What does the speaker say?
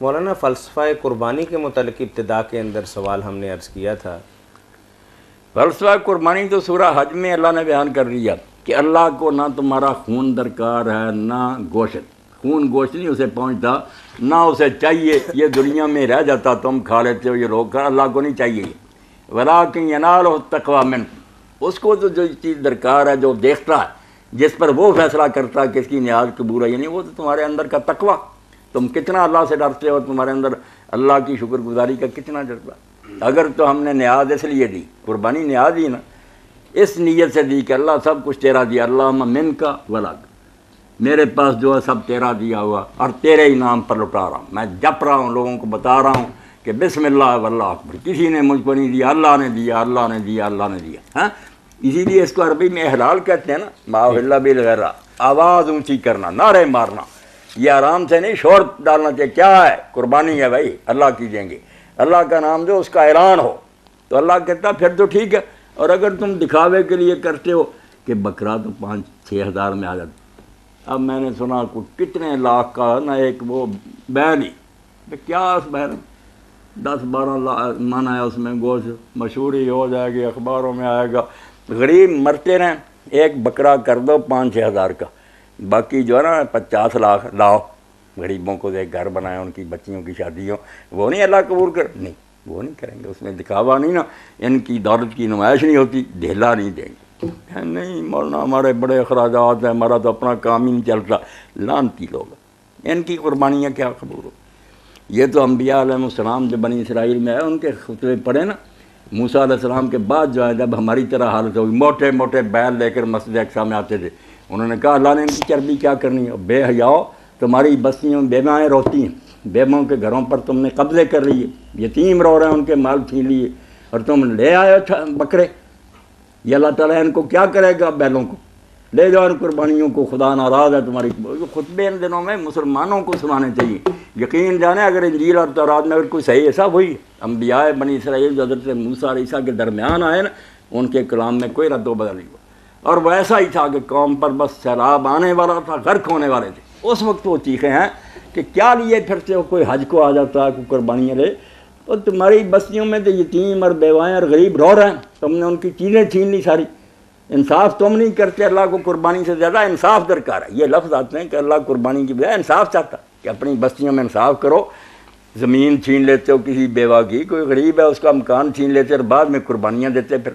مولانا فلسفہ قربانی کے متعلق ابتدا کے اندر سوال ہم نے عرض کیا تھا. فلسفہ قربانی تو سورہ حج میں اللہ نے بیان کر دیا کہ اللہ کو نہ تمہارا خون درکار ہے نہ گوشت. خون گوشت نہیں اسے پہنچتا، نہ اسے چاہیے. یہ دنیا میں رہ جاتا، تم کھا لیتے ہو، یہ لوگ کھا، اللہ کو نہیں چاہیے. ولیکن ینالہ التقوی منکم، اس کو جو چیز درکار ہے، جو دیکھتا ہے، جس پر وہ فیصلہ کرتا ہے کہ اس کی نیاز قبول ہے، یعنی وہ تو تمہارے اندر کا تقوی. تم کتنا اللہ سے ڈرتے ہو، تمہارے اندر اللہ کی شکر گزاری کا کتنا جذبہ. اگر تو ہم نے نیاز اس لیے دی، قربانی نیاز ہی نا اس نیت سے دی کہ اللہ سب کچھ تیرا دیا، اللہم منک ولک، میرے پاس جو ہے سب تیرا دیا ہوا اور تیرے ہی نام پر لٹا رہا ہوں. میں جپ رہا ہوں، لوگوں کو بتا رہا ہوں کہ بسم اللہ واللہ اکبر، کسی نے مجھ کو نہیں دیا، اللہ نے دیا، اللہ نے دیا، اللہ نے دیا. ہاں، اسی لیے اس کو عربی میں احلال کہتے ہیں نا، ما احل بالغیر، آواز اونچی کرنا، نعرے مارنا. یہ آرام سے نہیں، شور ڈالنا چاہیے. کیا ہے؟ قربانی ہے بھائی، اللہ کی دیں گے، اللہ کا نام جو اس کا اعلان ہو تو اللہ کہتا پھر تو ٹھیک ہے. اور اگر تم دکھاوے کے لیے کرتے ہو کہ بکرا تو 5-6 ہزار میں آ جاتا. اب میں نے سنا کتنے لاکھ کا نہ ایک وہ بیل ہی، کیا اس بیل 10-12 لاکھ من ہے اس میں گوشت، مشہوری ہو جائے گی، اخباروں میں آئے گا. غریب مرتے رہیں، ایک بکرا کر دو 5-6 ہزار کا، باقی جو ہے نا 50 لاکھ لاؤ غریبوں کو ایک گھر بنائے، ان کی بچیوں کی شادی ہو. وہ نہیں اللہ قبول کر، نہیں وہ نہیں کریں گے. اس میں دکھاوا نہیں نا، ان کی دولت کی نمائش نہیں ہوتی، ڈھیلا نہیں دیں گے. نہیں مولانا ہمارے بڑے اخراجات ہیں، ہمارا تو اپنا کام ہی نہیں چلتا. لعنتی لوگ، ان کی قربانیاں کیا قبول ہو. یہ تو انبیاء علیہ السلام جو بنی اسرائیل میں ہے، ان کے خطبے پڑھے نا. موسیٰ علیہ السلام کے بعد جو ہے جب ہماری طرح حالت ہوئی، موٹے موٹے بیل لے کر مسجد اقصیٰ میں آتے تھے. انہوں نے کہا اللہ نے ان کی چربی کیا کرنی ہے. بے حیاؤ، تمہاری بستیوں میں بیوائیں روتی ہیں، بیووں کے گھروں پر تم نے قبضے کر لیے، یتیم رو رہے ہیں، ان کے مال چھین لیے، اور تم لے آئے بکرے. یہ اللہ تعالیٰ ان کو کیا کرے گا؟ بیلوں کو لے جاؤ، ان قربانیوں کو، خدا ناراض ہے تمہاری. خطبے ان دنوں میں مسلمانوں کو سنانے چاہیے. یقین جانے اگر انجیل اور تورات میں اگر کوئی صحیح ایسا ہوئی، انبیاء بنی اسرائیل جو حضرت موسیٰ اور عیسیٰ کے درمیان آئے نا، ان کے کلام میں کوئی رد و بدل نہیں ہوا. اور وہ ایسا ہی تھا کہ قوم پر بس سیلاب آنے والا تھا، غرق ہونے والے تھے. اس وقت وہ چیخے ہیں کہ کیا لیے پھرتے ہو، کوئی حج کو آ جاتا ہے، کوئی قربانیاں لے، اور تمہاری بستیوں میں تو یتیم اور بیوائیں اور غریب رو رہے ہیں، تم نے ان کی چیزیں چھین لی ساری. انصاف تم نہیں کرتے. اللہ کو قربانی سے زیادہ انصاف درکار ہے. یہ لفظ آتے ہیں کہ اللہ قربانی کی بجائے انصاف چاہتا کہ اپنی بستیوں میں انصاف کرو. زمین چھین لیتے ہو کسی بیوہ کی، کوئی غریب ہے اس کا مکان چھین لیتے اور بعد میں قربانیاں دیتے پھر.